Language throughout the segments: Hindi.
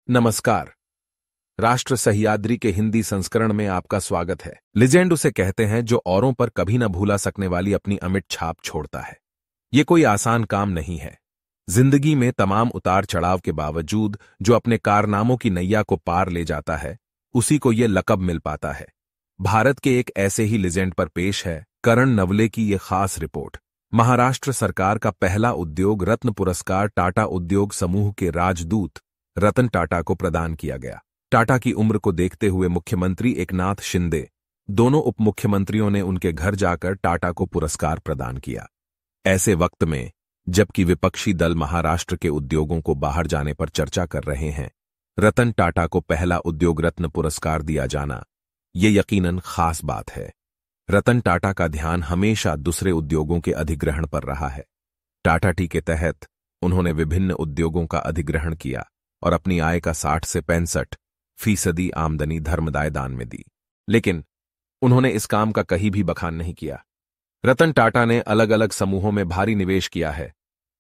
नमस्कार। राष्ट्र सह्याद्री के हिंदी संस्करण में आपका स्वागत है। लीजेंड उसे कहते हैं जो औरों पर कभी न भूला सकने वाली अपनी अमिट छाप छोड़ता है। ये कोई आसान काम नहीं है। जिंदगी में तमाम उतार चढ़ाव के बावजूद जो अपने कारनामों की नैया को पार ले जाता है, उसी को ये लक़ब मिल पाता है। भारत के एक ऐसे ही लीजेंड पर पेश है करण नवले की ये खास रिपोर्ट। महाराष्ट्र सरकार का पहला उद्योग रत्न पुरस्कार टाटा उद्योग समूह के राजदूत रतन टाटा को प्रदान किया गया। टाटा की उम्र को देखते हुए मुख्यमंत्री एकनाथ शिंदे, दोनों उप मुख्यमंत्रियों ने उनके घर जाकर टाटा को पुरस्कार प्रदान किया। ऐसे वक्त में, जबकि विपक्षी दल महाराष्ट्र के उद्योगों को बाहर जाने पर चर्चा कर रहे हैं, रतन टाटा को पहला उद्योग रत्न पुरस्कार दिया जाना, ये यकीनन खास बात है। रतन टाटा का ध्यान हमेशा दूसरे उद्योगों के अधिग्रहण पर रहा है। टाटा टी के तहत उन्होंने विभिन्न उद्योगों का अधिग्रहण किया और अपनी आय का 60 से 65% आमदनी धर्मदाय दान में दी। लेकिन उन्होंने इस काम का कहीं भी बखान नहीं किया। रतन टाटा ने अलग अलग समूहों में भारी निवेश किया है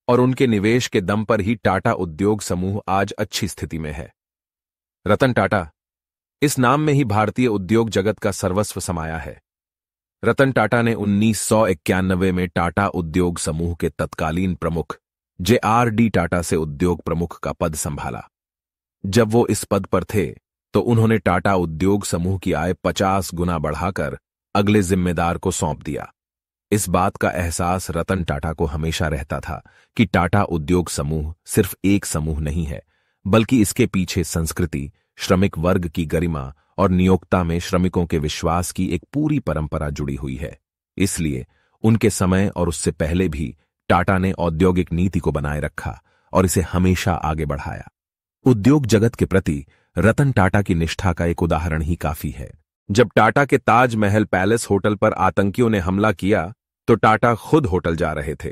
और उनके निवेश के दम पर ही टाटा उद्योग समूह आज अच्छी स्थिति में है। रतन टाटा, इस नाम में ही भारतीय उद्योग जगत का सर्वस्व समाया है। रतन टाटा ने 1991 में टाटा उद्योग समूह के तत्कालीन प्रमुख JRD टाटा से उद्योग प्रमुख का पद संभाला। जब वो इस पद पर थे तो उन्होंने टाटा उद्योग समूह की आय 50 गुना बढ़ाकर अगले जिम्मेदार को सौंप दिया। इस बात का एहसास रतन टाटा को हमेशा रहता था कि टाटा उद्योग समूह सिर्फ एक समूह नहीं है, बल्कि इसके पीछे संस्कृति, श्रमिक वर्ग की गरिमा और नियोक्ता में श्रमिकों के विश्वास की एक पूरी परंपरा जुड़ी हुई है। इसलिए उनके समय और उससे पहले भी टाटा ने औद्योगिक नीति को बनाए रखा और इसे हमेशा आगे बढ़ाया। उद्योग जगत के प्रति रतन टाटा की निष्ठा का एक उदाहरण ही काफी है। जब टाटा के ताजमहल पैलेस होटल पर आतंकियों ने हमला किया तो टाटा खुद होटल जा रहे थे,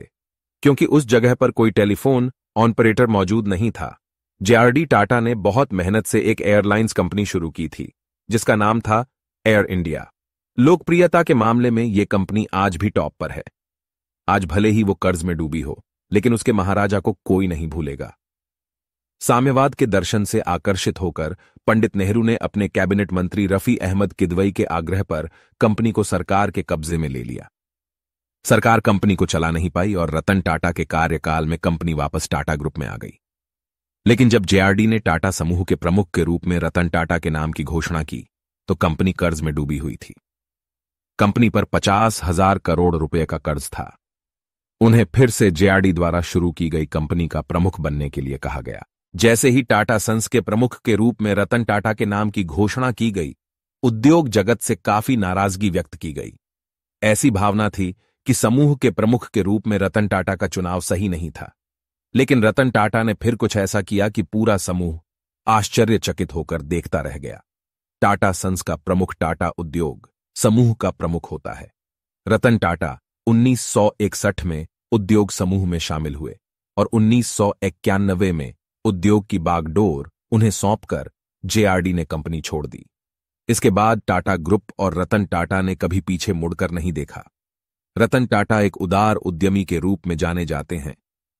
क्योंकि उस जगह पर कोई टेलीफोन ऑपरेटर मौजूद नहीं था। JRD टाटा ने बहुत मेहनत से एक एयरलाइंस कंपनी शुरू की थी जिसका नाम था एयर इंडिया। लोकप्रियता के मामले में यह कंपनी आज भी टॉप पर है। आज भले ही वो कर्ज में डूबी हो, लेकिन उसके महाराजा को कोई नहीं भूलेगा। साम्यवाद के दर्शन से आकर्षित होकर पंडित नेहरू ने अपने कैबिनेट मंत्री रफी अहमद किदवई के आग्रह पर कंपनी को सरकार के कब्जे में ले लिया। सरकार कंपनी को चला नहीं पाई और रतन टाटा के कार्यकाल में कंपनी वापस टाटा ग्रुप में आ गई। लेकिन जब JRD ने टाटा समूह के प्रमुख के रूप में रतन टाटा के नाम की घोषणा की तो कंपनी कर्ज में डूबी हुई थी। कंपनी पर 50,000 करोड़ रुपए का कर्ज था। उन्हें फिर से JRD द्वारा शुरू की गई कंपनी का प्रमुख बनने के लिए कहा गया। जैसे ही टाटा सन्स के प्रमुख के रूप में रतन टाटा के नाम की घोषणा की गई, उद्योग जगत से काफी नाराजगी व्यक्त की गई। ऐसी भावना थी कि समूह के प्रमुख के रूप में रतन टाटा का चुनाव सही नहीं था। लेकिन रतन टाटा ने फिर कुछ ऐसा किया कि पूरा समूह आश्चर्यचकित होकर देखता रह गया। टाटा सन्स का प्रमुख टाटा उद्योग समूह का प्रमुख होता है। रतन टाटा 1961 में उद्योग समूह में शामिल हुए और 1991 में उद्योग की बागडोर उन्हें सौंपकर JRD ने कंपनी छोड़ दी। इसके बाद टाटा ग्रुप और रतन टाटा ने कभी पीछे मुड़कर नहीं देखा। रतन टाटा एक उदार उद्यमी के रूप में जाने जाते हैं।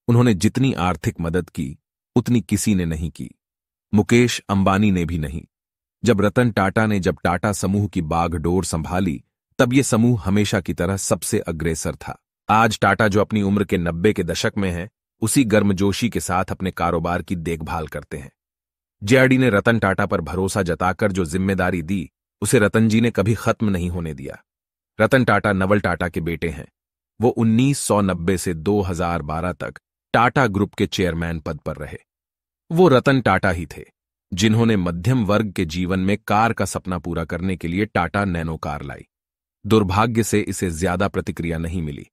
उन्होंने जितनी आर्थिक मदद की उतनी किसी ने नहीं की, मुकेश अंबानी ने भी नहीं। जब टाटा समूह की बागडोर संभाली तब ये समूह हमेशा की तरह सबसे अग्रेसर था। आज टाटा जो अपनी उम्र के 90 के दशक में है, उसी गर्मजोशी के साथ अपने कारोबार की देखभाल करते हैं। JRD ने रतन टाटा पर भरोसा जताकर जो जिम्मेदारी दी, उसे रतन जी ने कभी खत्म नहीं होने दिया। रतन टाटा नवल टाटा के बेटे हैं। वो 1990 से 2012 तक टाटा ग्रुप के चेयरमैन पद पर रहे। वो रतन टाटा ही थे जिन्होंने मध्यम वर्ग के जीवन में कार का सपना पूरा करने के लिए टाटा नैनो कार लाई। दुर्भाग्य से इसे ज्यादा प्रतिक्रिया नहीं मिली।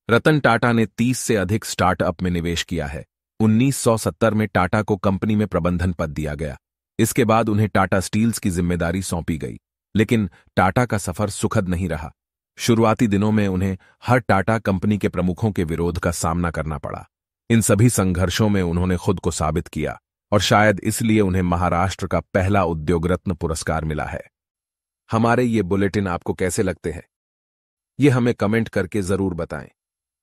रतन टाटा ने 30 से अधिक स्टार्टअप में निवेश किया है। 1970 में टाटा को कंपनी में प्रबंधन पद दिया गया। इसके बाद उन्हें टाटा स्टील्स की जिम्मेदारी सौंपी गई। लेकिन टाटा का सफर सुखद नहीं रहा। शुरुआती दिनों में उन्हें हर टाटा कंपनी के प्रमुखों के विरोध का सामना करना पड़ा। इन सभी संघर्षों में उन्होंने खुद को साबित किया और शायद इसलिए उन्हें महाराष्ट्र का पहला उद्योग रत्न पुरस्कार मिला है। हमारे ये बुलेटिन आपको कैसे लगते हैं, ये हमें कमेंट करके जरूर बताएं।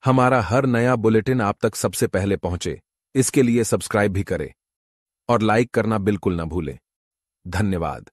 हमारा हर नया बुलेटिन आप तक सबसे पहले पहुंचे, इसके लिए सब्सक्राइब भी करें। और लाइक करना बिल्कुल न भूलें। धन्यवाद।